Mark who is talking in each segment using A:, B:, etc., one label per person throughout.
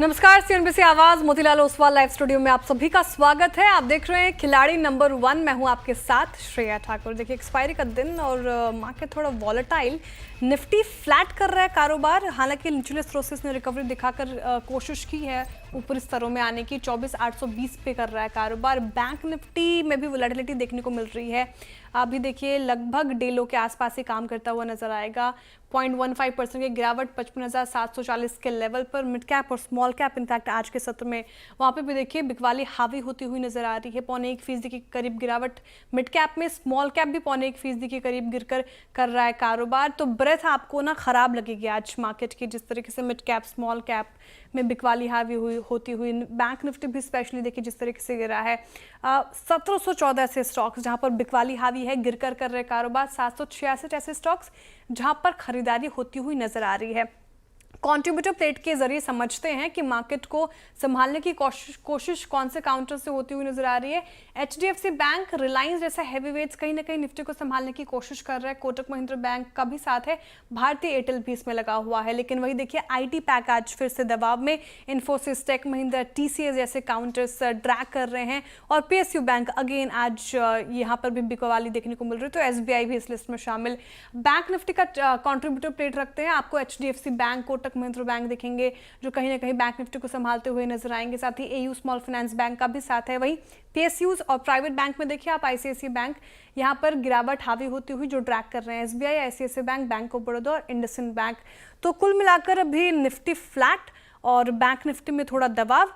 A: नमस्कार, सीएनबीसी आवाज Motilal Oswal live studio में आप सभी का स्वागत है। आप देख रहे हैं खिलाड़ी नंबर 1। मैं हूं आपके साथ श्रेया ठाकुर। देखिए, एक्सपायरी का दिन और मार्केट थोड़ा वॉलेटाइल। निफ्टी फ्लैट कर रहा है कारोबार, हालांकि निचले स्रोत ने रिकवरी दिखाकर कोशिश की है ऊपरी स्तरों में आने की। 24,820 पे कर रहा है कारोबार। बैंक निफ्टी में भी वोलेटिलिटी देखने को मिल रही है। अभी देखिए लगभग डे लो के आसपास ही काम करता हुआ नजर आएगा। 0.15% की गिरावट 55,740 के लेवल पर। मिड कैप और स्मॉल कैप इनफैक्ट आज के सत्र में वहाँ पे भी देखिए बिकवाली हावी होती हुई नजर आ रही है। 0.25% के करीब गिरावट मिड कैप में, स्मॉल कैप भी 0.25% के करीब गिरकर कर रहा है कारोबार। तो ब्रेथ आपको ना खराब लगेगी आज मार्केट की, जिस तरीके से मिड कैप स्मॉल कैप में बिकवाली हावी होती हुई। बैंक निफ्टी भी स्पेशली देखिए जिस तरीके से गिरा है। 1714 ऐसे स्टॉक्स जहां पर बिकवाली हावी है गिरकर कर रहे कारोबार। 766 ऐसे स्टॉक्स जहां पर खरीदारी होती हुई नजर आ रही है। कंट्रीब्यूटर प्लेट के जरिए समझते हैं कि मार्केट को संभालने की कोशिश कौन से काउंटर से होती हुई नजर आ रही है। एचडीएफसी बैंक, रिलायंस जैसा हैवीवेट्स कहीं ना कहीं निफ्टी को संभालने की कोशिश कर रहा है। कोटक महिंद्रा बैंक का भी साथ है, भारतीय एयरटेल भी इसमें लगा हुआ है। लेकिन वही देखिए आईटी पैक आज फिर से दबाव में। इन्फोसिस, टेक महिंद्रा, टीसीएस जैसे काउंटर्स ड्रैग कर रहे हैं। और पीएसयू बैंक अगेन आज यहाँ पर भी बिकवाली देखने को मिल रही है। तो एसबीआई भी इस लिस्ट में शामिल। बैंक निफ्टी का कॉन्ट्रीब्यूटर प्लेट रखते हैं आपको HDFC bank, Kotak Mahindra bank दिखेंगे जो कहीं ना कहीं बैंक निफ्टी को संभालते हुए नजर आएंगे। साथ ही एयू स्मॉल फाइनेंस बैंक का भी साथ है। वहीं पीएसयूज और प्राइवेट बैंक में देखिए आप आईसीआईसीआई बैंक, यहां पर गिरावट हावी होती हुई जो ट्रैक कर रहे हैं। SBI, ICICI bank, bank of Baroda और इंडसइंड बैंक। तो कुल मिलाकर अभी निफ्टी फ्लैट और बैंक निफ्टी में थोड़ा दबाव।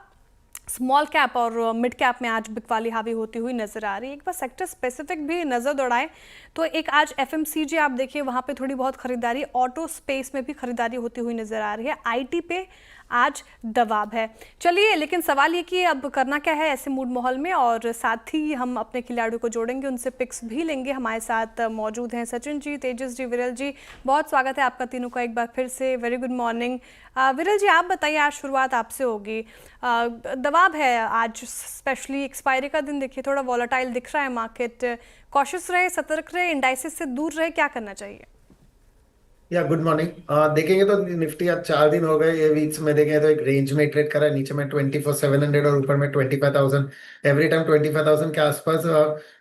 A: स्मॉल कैप और मिड कैप में आज बिकवाली हावी होती हुई नजर आ रही है। एक बार सेक्टर स्पेसिफिक भी नजर दौड़ाएं तो एक आज एफएमसीजी आप देखिए वहां पे थोड़ी बहुत खरीदारी, ऑटो स्पेस में भी खरीदारी होती हुई नजर आ रही है। आईटी पे आज दबाव है। चलिए, लेकिन सवाल ये कि अब करना क्या है ऐसे मूड माहौल में, और साथ ही हम अपने खिलाड़ियों को जोड़ेंगे, उनसे पिक्स भी लेंगे। हमारे साथ मौजूद हैं सचिन जी, तेजस जी, विरल जी। बहुत स्वागत है आपका तीनों का एक बार फिर से। Very good morning. विरल जी, आप बताइए, आज शुरुआत आपसे होगी। दबाव है आज, स्पेशली एक्सपायरी का दिन देखिए थोड़ा वॉलेटाइल दिख रहा है मार्केट। कॉशियस रहे, सतर्क रहे, इंडाइसिस से दूर रहे, क्या करना चाहिए?
B: या गुड मॉर्निंग। देखेंगे तो निफ्टी आज 4 दिन हो गए ये वीक्स में, देखेंगे तो एक रेंज में ट्रेड करा है। नीचे में 24,700 और ऊपर में 25,000। एवरी टाइम 25,000 के आसपास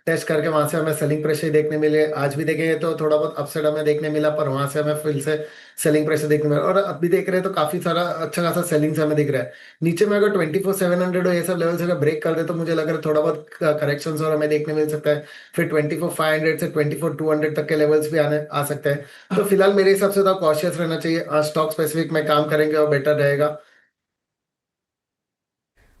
B: टेस्ट करके वहां से हमें सेलिंग प्रेशर देखने मिले। आज भी देखेंगे तो थोड़ा बहुत अपसाइड हमें देखने मिला, पर वहां से हमें फिर से सेलिंग प्रेशर देखने मिला। और अभी देख रहे हैं तो काफी सारा अच्छा खासा सेलिंग से हमें दिख रहा है। नीचे में अगर 24,700 हो ये सब लेवल से अगर ब्रेक कर दे तो मुझे लग रहा है थोड़ा बहुत करेक्शन और हमें देखने मिल सकता है। फिर 24,500 से 24,200 तक के लेवल्स भी आने आ सकते हैं। तो फिलहाल मेरे हिसाब से तो कॉशियस रहना चाहिए। स्टॉक स्पेसिफिक में काम करेंगे और बेटर रहेगा।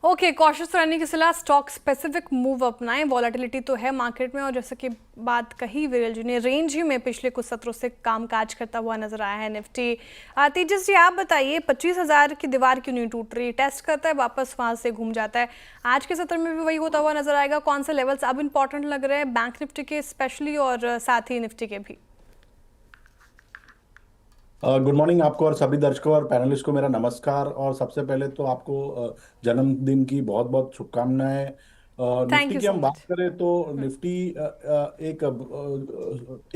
A: ओके, कॉशियस रहने की सलाह, स्टॉक स्पेसिफिक मूव अपनाएं। वॉलेटिलिटी तो है मार्केट में, और जैसे कि बात कही विरल जी ने, रेंज ही में पिछले कुछ सत्रों से कामकाज करता हुआ नजर आया है निफ्टी। तेजस जी, आप बताइए 25,000 की दीवार क्यों नहीं टूट रही? टेस्ट करता है, वापस वहां से घूम जाता है। आज के सत्र में भी वही होता हुआ नजर आएगा। कौन से लेवल्स अब इंपॉर्टेंट लग रहे हैं बैंक निफ्टी के स्पेशली, और साथ ही निफ्टी के भी?
C: गुड मॉर्निंग आपको और सभी दर्शकों और पैनलिस्ट को मेरा नमस्कार। और सबसे पहले तो आपको जन्मदिन की बहुत बहुत शुभकामनाएं।
A: थैंक
C: निफ्टी
A: यू
C: की
A: सो
C: हम बात
A: मच।
C: करें तो निफ्टी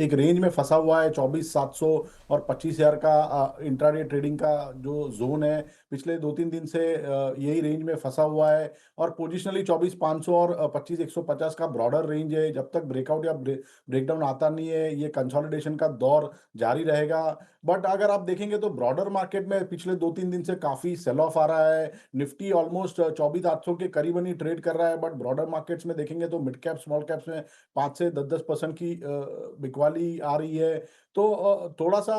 C: एक रेंज में फंसा हुआ है। 24,700 और 25,000 का इंट्राडे ट्रेडिंग का जो जोन है, पिछले 2-3 दिन से यही रेंज में फंसा हुआ है। और पोजिशनली 24,500 और 25,150 का ब्रॉडर रेंज है। जब तक ब्रेकआउट या ब्रेकडाउन आता नहीं है, ये कंसोलिडेशन का दौर जारी रहेगा। बट अगर आप देखेंगे तो ब्रॉडर मार्केट में पिछले 2-3 दिन से काफी सेल ऑफ आ रहा है। निफ्टी ऑलमोस्ट 24,800 के करीबन ही ट्रेड कर रहा है। बट ब्रॉडर मार्केट्स में देखेंगे तो मिड कैप स्मॉल कैप्स में 5 से 10% की बिकवाली आ रही है। तो थोड़ा सा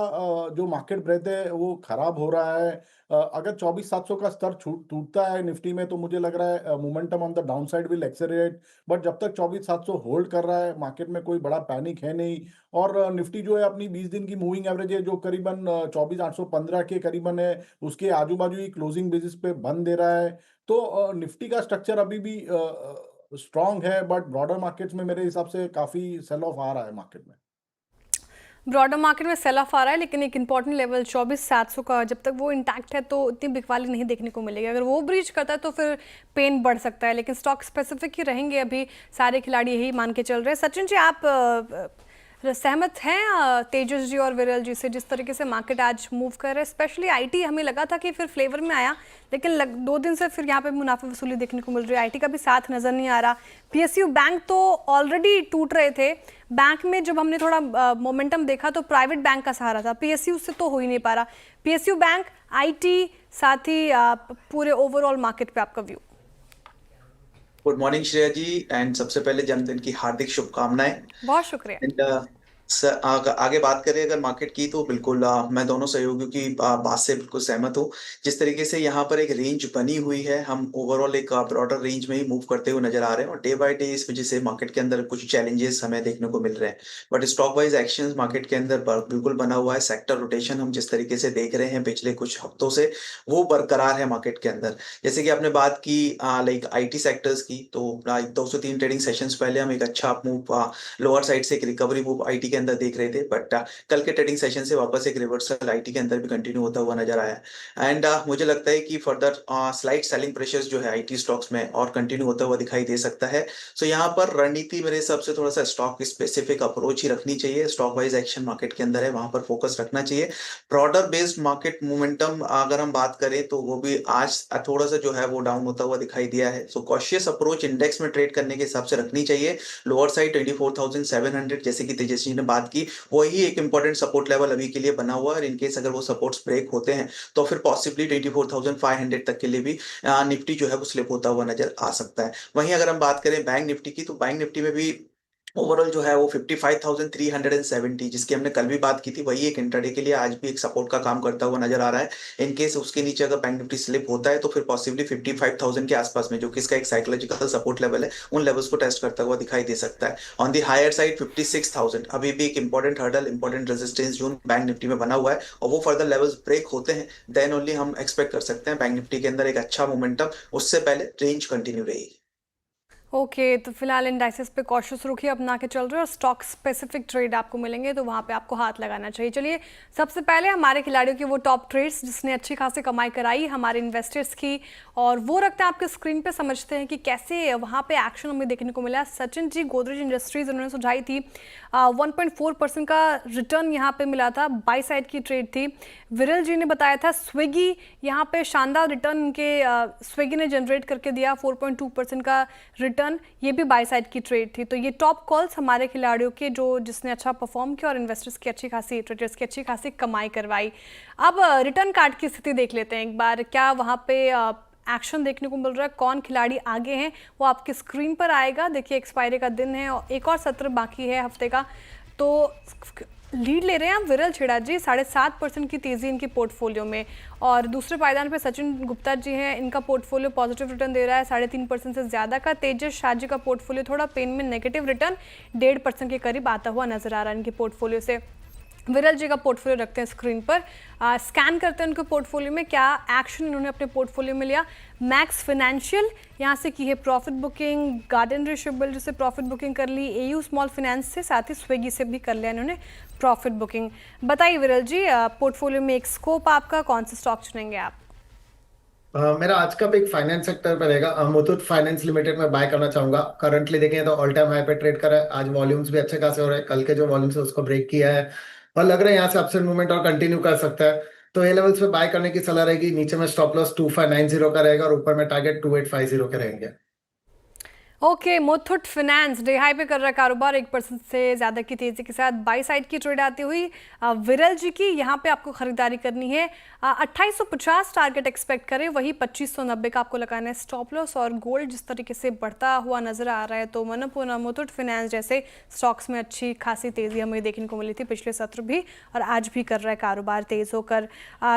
C: जो मार्केट ब्रेथ है वो खराब हो रहा है। अगर 24,700 का स्तर टूटता है निफ्टी में तो मुझे लग रहा है momentum on the down side will accelerate. But जब तक 24,700 होल्ड कर रहा है, मार्केट में कोई बड़ा पैनिक है नहीं। और निफ्टी जो है अपनी 20 दिन की मूविंग एवरेज है जो करीबन 24,815 के करीबन है, उसके आजू बाजू ही क्लोजिंग बेसिस पे बंद दे रहा है। तो निफ्टी का स्ट्रक्चर अभी भी स्ट्रांग है। बट ब्रॉडर मार्केट्स में मेरे हिसाब से काफी सेल ऑफ आ रहा है मार्केट में।
A: ब्रॉडर मार्केट में सेल ऑफ आ रहा है, लेकिन एक इंपॉर्टेंट लेवल 24,700 का जब तक वो इंटैक्ट है तो इतनी बिकवाली नहीं देखने को मिलेगी। अगर वो ब्रीच करता है तो फिर पेन बढ़ सकता है। लेकिन स्टॉक स्पेसिफिक ही रहेंगे अभी, सारे खिलाड़ी यही मान के चल रहे हैं। सचिन जी, आप सहमत हैं तेजस जी और विरल जी से जिस तरीके से मार्केट आज मूव कर रहा है, स्पेशली आईटी हमें लगा था कि फिर फ्लेवर में आया, लेकिन 2 दिन से फिर यहाँ पे मुनाफे वसूली देखने को मिल रही है। आईटी का भी साथ नजर नहीं आ रहा। पीएसयू बैंक तो ऑलरेडी टूट रहे थे। बैंक में जब हमने थोड़ा मोमेंटम देखा तो प्राइवेट बैंक का सहारा था, पीएसयू से तो हो ही नहीं पा रहा। पीएसयू बैंक, आईटी, साथ ही पूरे ओवरऑल मार्केट पे आपका view.
D: Good morning Shreya ji. And सबसे पहले जन्मदिन की हार्दिक शुभकामनाएं।
A: बहुत शुक्रिया।
D: एंड आगे बात करें अगर मार्केट की तो बिल्कुल मैं दोनों सहयोगियों की बात से बिल्कुल सहमत हूँ। जिस तरीके से यहाँ पर एक रेंज बनी हुई है, हम ओवरऑल एक ब्रॉडर रेंज में ही मूव करते हुए नजर आ रहे हैं और डे बाय डे इस वजह से मार्केट के अंदर कुछ चैलेंजेस हमें देखने को मिल रहे हैं। But stock wise action market के अंदर बिल्कुल बना हुआ है। सेक्टर रोटेशन हम जिस तरीके से देख रहे हैं पिछले कुछ हफ्तों से, वो बरकरार है मार्केट के अंदर। जैसे कि आपने बात की लाइक आईटी सेक्टर्स की, तो 203 ट्रेडिंग सेशंस पहले हम एक अच्छा मूव लोअर साइड से एक रिकवरी मूव आईटी के अंदर देख रहे थे, बट कल के ट्रेडिंग सेशन से वापस एक रिवर्सल आईटी के अंदर भी कंटिन्यू होता हुआ नजर आया। एंड मुझे लगता है कि फर्दर स्लाइट सेलिंग प्रेशर्स जो है आईटी स्टॉक्स में और कंटिन्यू होता हुआ दिखाई दे सकता है। सो यहाँ पर रणनीति मेरे हिसाब से थोड़ा सा स्टॉक स्पेसिफिक अप्रोच ही रखनी चाहिए। स्टॉक वाइज एक्शन मार्केट के अंदर है, वहां पर फोकस रखना चाहिए। ब्रॉडर बेस्ड मार्केट मोमेंटम अगर हम बात करें तो वो भी आज थोड़ा सा जो है वो डाउन होता हुआ दिखाई दिया है। सो कॉशियस अप्रोच इंडेक्स में ट्रेड करने के हिसाब से रखनी चाहिए। लोअर साइड 24,700 जैसे कि तेजस्वी ने बात की, वही एक इंपॉर्टेंट सपोर्ट लेवल अभी के लिए बना हुआ है। और इनकेस अगर वो सपोर्ट्स ब्रेक होते हैं तो फिर पॉसिबली 24,500 तक के लिए भी निफ्टी जो है वो स्लिप होता हुआ नजर आ सकता है। वहीं अगर हम बात करें बैंक निफ्टी की, तो बैंक निफ्टी में भी ओवरऑल जो है वो 55,370 जिसकी हमने कल भी बात की थी, वही एक इंट्राडे के लिए आज भी एक सपोर्ट का काम करता हुआ नजर आ रहा है। इन केस उसके नीचे अगर बैंक निफ्टी स्लिप होता है तो फिर पॉसिबली 55,000 के आसपास में, जो कि इसका एक साइकोलॉजिकल सपोर्ट लेवल है, उन लेवल्स को टेस्ट करता हुआ दिखाई दे सकता है। ऑन दी हायर साइड 56,000 अभी भी एक important hurdle, important resistance zone bank Nifty में बना हुआ है, और वो फर्दर लेवल्स ब्रेक होते हैं देन ओनली हम एक्सपेक्ट कर सकते हैं बैंक निफ्टी के अंदर एक अच्छा मोमेंटम। उससे पहले रेंज कंटिन्यू रहेगी।
A: ओके, तो फिलहाल इंडाइसेस पे कॉशियस रुखिए अपना के चल रहे हैं और स्टॉक स्पेसिफिक ट्रेड आपको मिलेंगे तो वहाँ पे आपको हाथ लगाना चाहिए। चलिए, सबसे पहले हमारे खिलाड़ियों की वो टॉप ट्रेड्स जिसने अच्छी खासी कमाई कराई हमारे इन्वेस्टर्स की, और वो रखते हैं आपके स्क्रीन पे, समझते हैं कि कैसे वहाँ पे एक्शन हमें देखने को मिला। सचिन जी, गोदरेज इंडस्ट्रीज उन्होंने सुझाई थी 1.4% का रिटर्न यहाँ पे मिला था, बाई साइड की ट्रेड थी। विरल जी ने बताया था स्विगी, यहाँ पे शानदार रिटर्न इनके स्विगी ने जनरेट करके दिया 4.2% का रिटर्न, ये भी बाई साइड की ट्रेड थी। तो ये टॉप कॉल्स हमारे खिलाड़ियों के जो जिसने अच्छा परफॉर्म किया और इन्वेस्टर्स की अच्छी खासी, ट्रेडर्स की अच्छी खासी कमाई करवाई। अब रिटर्न कार्ड की स्थिति देख लेते हैं एक बार, क्या वहाँ पे एक्शन देखने को मिल रहा है, कौन खिलाड़ी आगे हैं, वो आपकी स्क्रीन पर आएगा। देखिए, एक्सपायरी का दिन है और एक और सत्र बाकी है हफ्ते का, तो लीड ले रहे हैं आप विरल छेड़ा जी, 7.5% की तेज़ी इनकी पोर्टफोलियो में। और दूसरे पायदान पे सचिन गुप्ता जी हैं, इनका पोर्टफोलियो पॉजिटिव रिटर्न दे रहा है 3.5% से ज़्यादा का। तेजस शाह जी का पोर्टफोलियो थोड़ा पेन में नेगेटिव रिटर्न 1.5% के करीब आता हुआ नजर आ रहा है इनके पोर्टफोलियो से। विरल जी का पोर्टफोलियो रखते हैं स्क्रीन पर, स्कैन करते हैं उनके पोर्टफोलियो में क्या एक्शन इन्होंने अपने पोर्टफोलियो में लिया। मैक्स फाइनेंशियल यहाँ से की है प्रॉफिट बुकिंग, गार्डन रिशेबल से प्रॉफिट बुकिंग कर ली, एयू स्मॉल फाइनेंस से, साथ ही स्विगी से भी कर लिया इन्होंने प्रॉफिट बुकिंग। बताइए विरल जी, पोर्टफोलियो में एक स्कोप आपका, कौन से स्टॉक चुनेंगे आप?
B: मेरा आज का पिक फाइनेंस सेक्टर पे रहेगा। मुथूट फाइनेंस लिमिटेड में बाय करना चाहूंगा। करंटली देखें तो ऑल टाइम हाई पे ट्रेड कर रहा है। आज वॉल्यूम्स भी अच्छे खासे हो रहे हैं, कल के जो वॉल्यूम्स है उसको ब्रेक किया है और लग रहा है यहाँ से अपसेट मूवमेंट और कंटिन्यू कर सकता है। तो ये लेवल्स पे बाय करने की सलाह रहेगी। नीचे में स्टॉप लॉस 2590 का रहेगा और ऊपर में टारगेट 2850 के रहेंगे।
A: Okay, Muthoot finance day high पे कर रहा है कारोबार 1% से ज़्यादा की तेज़ी के साथ, बाई साइड की ट्रेड आती हुई। विरल जी की यहाँ पे आपको खरीदारी करनी है, 2850 टारगेट एक्सपेक्ट करें, वही 2590 का आपको लगाना है स्टॉप लॉस। और गोल्ड जिस तरीके से बढ़ता हुआ नजर आ रहा है, तो मनपुरा, मुथूट फाइनेंस जैसे स्टॉक्स में अच्छी खासी तेज़ी हमें देखने को मिली थी पिछले सत्र भी, और आज भी कर रहा है कारोबार तेज़ होकर।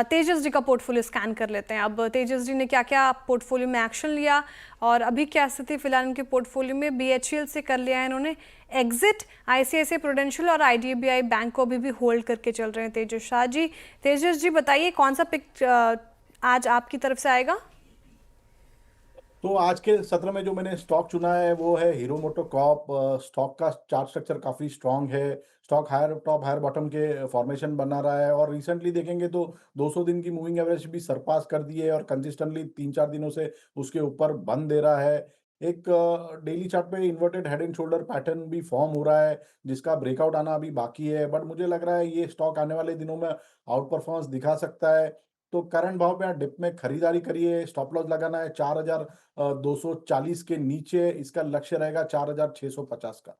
A: तेजस जी का पोर्टफोलियो स्कैन कर लेते हैं। अब तेजस जी ने क्या क्या पोर्टफोलियो में एक्शन लिया और अभी क्या स्थिति फिलहाल इनके पोर्टफोलियो में। बीएचईएल से कर लिया है इन्होंने एग्जिट, आईसीआईसीआई प्रूडेंशियल और आईडीबीआई बैंक को अभी भी होल्ड करके चल रहे हैं तेजस शाह जी। तेजस जी बताइए, कौन सा पिक आज आपकी तरफ से आएगा?
C: तो आज के सत्र में जो मैंने स्टॉक चुना है वो है हीरो मोटोकॉर्प। स्टॉक का चार्ट स्ट्रक्चर काफी स्ट्रांग है। Stock higher top higher bottom के फॉर्मेशन बना रहा है और रिसेंटली देखेंगे तो 200 दिन की मूविंग एवरेज भी सरपास कर दी है और कंसिस्टेंटली 3-4 दिनों से उसके ऊपर बन दे रहा है। एक डेली चार्ट पे inverted head and shoulder pattern भी फॉर्म हो रहा है, जिसका ब्रेकआउट आना अभी बाकी है, बट मुझे लग रहा है ये स्टॉक आने वाले दिनों में आउट परफॉर्मेंस दिखा सकता है। तो करंट भाव पे यहाँ डिप में खरीदारी करिए, स्टॉप लॉस लगाना है 4,240 के नीचे, इसका लक्ष्य रहेगा 4,650 का।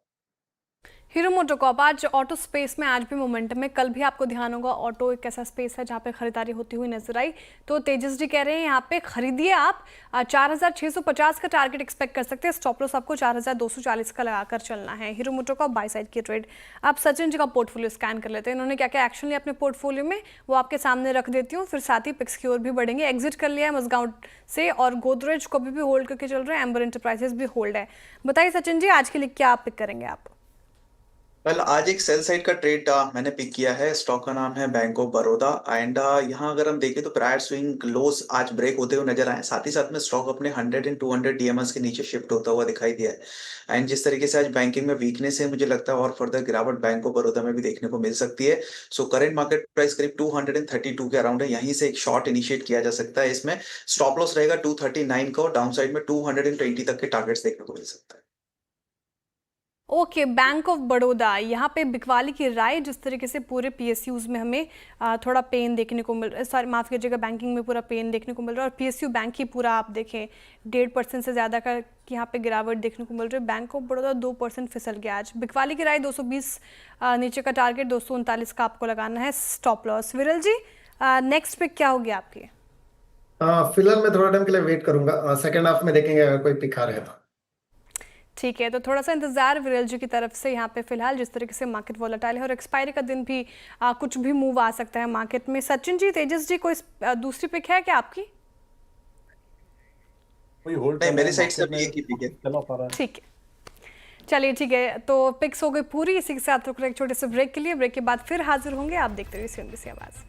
A: हीरो मोटोकॉर्प आज ऑटो स्पेस में आज भी मोमेंटम है। कल भी आपको ध्यान होगा ऑटो एक ऐसा स्पेस है जहां पे खरीदारी होती हुई नजर आई। तो तेजस जी कह रहे हैं यहाँ पे खरीदिए आप, 4,650 का टारगेट एक्सपेक्ट कर सकते हैं। स्टॉप लॉस आपको 4,240 का लगाकर चलना है। हीरो मोटोकॉर्प बाय साइड की ट्रेड। आप सचिन जी का पोर्टफोलियो स्कैन कर लेते हैं, इन्होंने क्या क्या एक्शन लिया अपने पोर्टफोलियो में वो आपके सामने रख देती हूँ, फिर साथ ही पिक्स की ओर भी बढ़ेंगे। एग्जिट कर लिया है मजगांव से और गोदरेज को भी होल्ड करके चल रहे हैं, एम्बर एंटरप्राइजेस भी होल्ड है। बताइए सचिन जी आज के लिए क्या आप पिक करेंगे आप?
D: वेल आज एक सेल साइड का ट्रेड मैंने पिक किया है। स्टॉक का नाम है बैंक ऑफ बड़ौदा एंड यहाँ अगर हम देखें तो प्रायर स्विंग लोस आज ब्रेक होते हुए नजर आए। साथ ही साथ में स्टॉक अपने 100 एंड 200 डीएमएस के नीचे शिफ्ट होता हुआ दिखाई दिया है। एंड जिस तरीके से आज बैंकिंग में वीकनेस है, मुझे लगता है और फर्दर गिरावट बैंक ऑफ बड़ौदा में भी देखने को मिल सकती है। सो करेंट मार्केट प्राइस करीब 232 के अराउंड है, यहीं से एक शॉर्ट इनिशिएट किया जा सकता है। इसमें स्टॉप लॉस रहेगा 239 का और डाउन साइड में 220 तक के टारगेट्स देखने को मिल सकता है।
A: ओके, बैंक ऑफ बड़ौदा यहाँ पे बिकवाली की राय, जिस तरीके से पूरे पीएसयूज में हमें थोड़ा पेन देखने को मिल रहा है, सॉरी माफ़ कीजिएगा, बैंकिंग में पूरा पेन देखने को मिल रहा है। और पीएसयू बैंक ही पूरा आप देखें 1.5% से ज़्यादा का यहाँ पे गिरावट देखने को मिल रही है। बैंक ऑफ बड़ौदा 2% फिसल गया आज। बिकवाली की राय 220 नीचे का टारगेट 239 का आपको लगाना है स्टॉप लॉस। विरल जी नेक्स्ट पिक क्या होगी आपकी?
B: फिलहाल मैं थोड़ा टाइम के लिए वेट करूंगा, सेकंड हाफ में देखेंगे अगर कोई पिक आ रहा है तो।
A: ठीक है, तो थोड़ा सा इंतजार विरल जी की तरफ से यहाँ पे फिलहाल, जिस तरीके से मार्केट वॉलेटाइल है और एक्सपायरी का दिन भी कुछ भी मूव आ सकता है मार्केट में। सचिन जी, तेजस जी, कोई दूसरी पिक है क्या आपकी?
C: कोई होल्ड
D: नहीं,
C: कर
D: मेरी
C: रहे हैं,
D: साइड से
C: मार्केट
D: अभी
C: में
D: एक ही पिक है।
C: चला पा रहा है।
A: ठीक है, चलिए ठीक है, तो पिक्स हो गई पूरी। इसी के साथ रुक रहे एक छोटे से ब्रेक के लिए। ब्रेक के बाद फिर हाजिर होंगे। आप देखते रहिए CNBC आवाज़।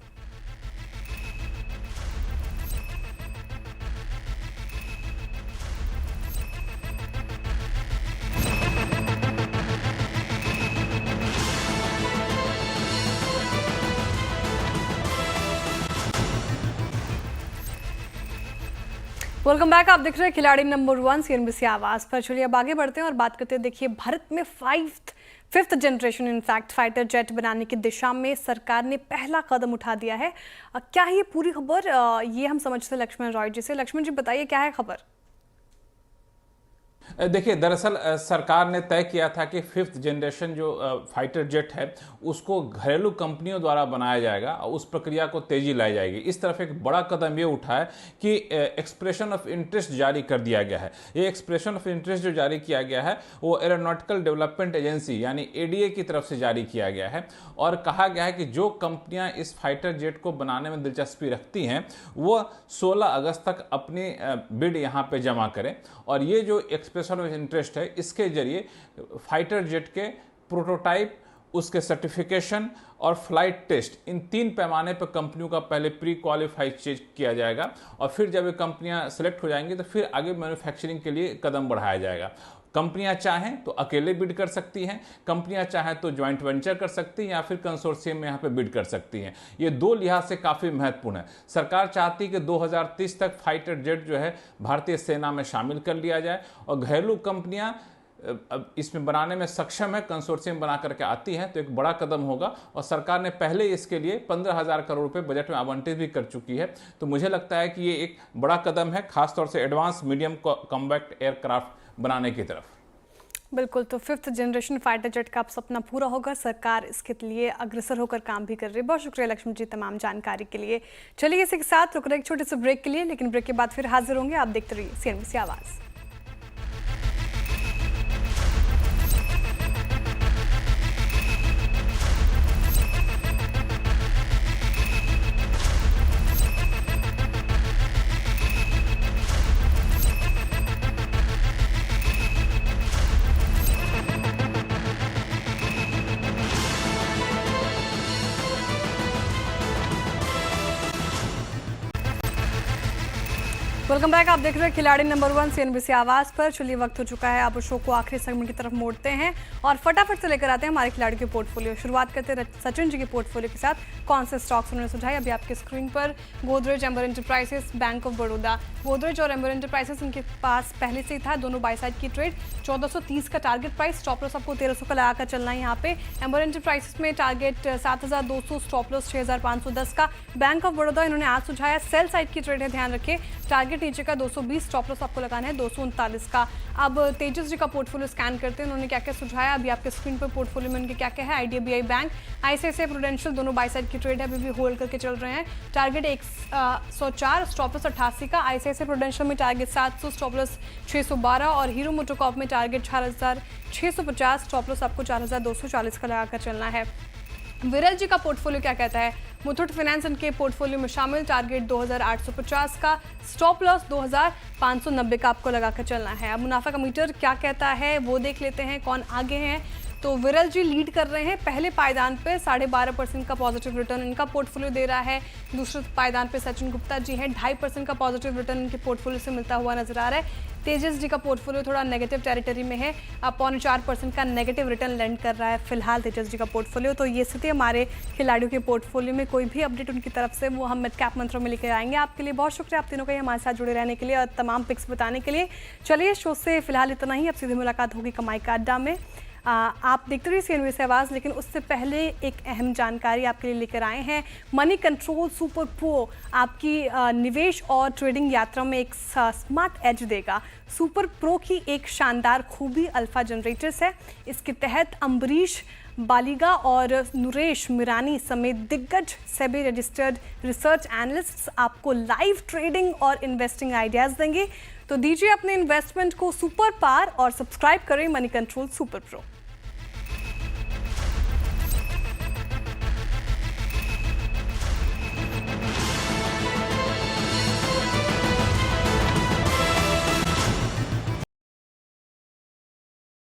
A: Welcome back. आप देख रहे हैं खिलाड़ी नंबर 1 CNBC आवाज़ पर। चलिए अब आगे बढ़ते हैं और बात करते हैं। देखिए, भारत में fifth generation in fact fighter jet बनाने की दिशा में सरकार ने पहला कदम उठा दिया है। क्या है ये पूरी खबर, ये हम समझते हैं लक्ष्मण रॉय जी से। लक्ष्मण जी बताइए क्या है खबर?
E: देखिए, दरअसल सरकार ने तय किया था कि 5th जनरेशन जो फाइटर जेट है उसको घरेलू कंपनियों द्वारा बनाया जाएगा और उस प्रक्रिया को तेजी लाई जाएगी। इस तरफ एक बड़ा कदम ये उठा है कि एक्सप्रेशन ऑफ इंटरेस्ट जारी कर दिया गया है। ये एक्सप्रेशन ऑफ इंटरेस्ट जो जारी किया गया है वो एरोनॉटिकल डेवलपमेंट एजेंसी यानी ADA की तरफ से जारी किया गया है और कहा गया है कि जो कंपनियां इस फाइटर जेट को बनाने में दिलचस्पी रखती हैं वो 16 अगस्त तक अपनी बिड यहाँ पे जमा करें। और ये जो एक्सप्रेशन ऑफ इंटरेस्ट है इसके जरिए फाइटर जेट के प्रोटोटाइप, उसके सर्टिफिकेशन और फ्लाइट टेस्ट, इन 3 पैमाने पर कंपनियों का पहले प्री क्वालिफाई चेक किया जाएगा और फिर जब ये कंपनियां सेलेक्ट हो जाएंगी तो फिर आगे मैन्युफैक्चरिंग के लिए कदम बढ़ाया जाएगा। कंपनियां चाहें तो अकेले बिड कर सकती हैं, कंपनियां चाहें तो ज्वाइंट वेंचर कर सकती हैं या फिर कंसोर्शियम में यहाँ पे बिड कर सकती हैं। ये 2 लिहाज से काफ़ी महत्वपूर्ण है। सरकार चाहती है कि 2030 तक फाइटर जेट जो है भारतीय सेना में शामिल कर लिया जाए और घरेलू कंपनियां इसमें बनाने में सक्षम है, कंसोर्शियम बना करके आती है तो एक बड़ा कदम होगा। और सरकार ने पहले इसके लिए 15,000 करोड़ रुपए बजट में आवंटित भी कर चुकी है। तो मुझे लगता है कि ये एक बड़ा कदम है, खासतौर से एडवांस मीडियम कॉम्बैट एयरक्राफ्ट बनाने की तरफ।
A: बिल्कुल, तो 5th जनरेशन फाइटर जेट का अब सपना पूरा होगा। सरकार इसके लिए अग्रसर होकर काम भी कर रही है। बहुत शुक्रिया लक्ष्मण जी तमाम जानकारी के लिए। चलिए इसी के साथ रुक रहे एक छोटे से ब्रेक के लिए, लेकिन ब्रेक के बाद फिर हाजिर होंगे। आप देखते रहिए CNBC आवाज़। Welcome back. आप देख रहे हैं खिलाड़ी नंबर 1 CNBC आवाज पर। चलिए वक्त हो चुका है, अब शो को आखिरी सेगमेंट की तरफ मोड़ते हैं और फटाफट से लेकर आते हैं हमारे खिलाड़ी के पोर्टफोलियो। शुरुआत करते हैं सचिन जी के पोर्टफोलियो के साथ। कौन से स्टॉक्स उन्होंने सुझाए अभी आपके स्क्रीन पर। Godrej, amber enterprises, bank of Baroda. Godrej और एम्बर एंटरप्राइजेस इनके पास पहले से ही था, दोनों बाय साइड की ट्रेड। 1430 का टारगेट प्राइस, स्टॉप लॉस आपको 1300 का लगाकर चलना है यहाँ पे। एम्बर एंटरप्राइजेस में टारगेट 7200, स्टॉप लॉस 6510 का। बैंक ऑफ बड़ौदा इन्होंने आज सुझाया, सेल साइड की ट्रेड है, ध्यान रखिए। टारगेट नीचे का 220, स्टॉप लॉस आपको लगाना है 239 का। अब तेजस जी का पोर्टफोलियो स्कैन करते हैं, उन्होंने क्या क्या सुझाया अभी आपके स्क्रीन पर। पोर्टफोलियो में उनके क्या क्या है। IDBI बैंक, ICICI प्रूडेंशियल दोनों बाय साइड की ट्रेड है, अभी भी होल्ड करके चल रहे हैं। टारगेट 104, स्टॉप लॉस 88 का। ICICI प्रूडेंशियल में टारगेट 700, स्टॉप लॉस 612 और हीरो मोटोकॉर्प में टारगेट 4650, स्टॉप लॉस आपको 4240 का लगाकर चलना है। विरल जी का पोर्टफोलियो क्या कहता है। मुथूट फाइनेंस इनके पोर्टफोलियो में शामिल, टारगेट 2850 का, स्टॉप लॉस 2590 का आपको लगाकर चलना है। अब मुनाफा का मीटर क्या कहता है वो देख लेते हैं, कौन आगे हैं। तो विरल जी लीड कर रहे हैं पहले पायदान पे, 12.5% का पॉजिटिव रिटर्न इनका पोर्टफोलियो दे रहा है। दूसरे पायदान पे सचिन गुप्ता जी हैं, 2.5% का पॉजिटिव रिटर्न इनके पोर्टफोलियो से मिलता हुआ नजर आ रहा है। तेजस जी का पोर्टफोलियो थोड़ा नेगेटिव टेरिटरी में है, 0.4% का नेगेटिव रिटर्न लैंड कर रहा है फिलहाल तेजस जी का पोर्टफोलियो। तो ये स्थिति हमारे खिलाड़ियों के पोर्टफोलियो में। कोई भी अपडेट उनकी तरफ से वो हम मिड कैप मंत्रों में लेकर आएंगे आपके लिए। बहुत शुक्रिया आप तीनों का हमारे साथ जुड़े रहने के लिए और तमाम पिक्स बताने के लिए। चलिए शो से फिलहाल इतना ही, अब सीधे मुलाकात होगी कमाई का अड्डा में। आप देखते रहिए CNBC आवाज़, लेकिन उससे पहले एक अहम जानकारी आपके लिए लेकर आए हैं। मनी कंट्रोल सुपर प्रो आपकी निवेश और ट्रेडिंग यात्रा में एक स्मार्ट एज देगा। सुपर प्रो की एक शानदार खूबी अल्फा जनरेटर्स है। इसके तहत अम्बरीश बालिगा और नरेश मिरानी समेत दिग्गज सेबी रजिस्टर्ड रिसर्च एनालिस्ट्स आपको लाइव ट्रेडिंग और इन्वेस्टिंग आइडियाज़ देंगे। तो दीजिए अपने इन्वेस्टमेंट को सुपर पार और सब्सक्राइब करें मनी कंट्रोल सुपर प्रो।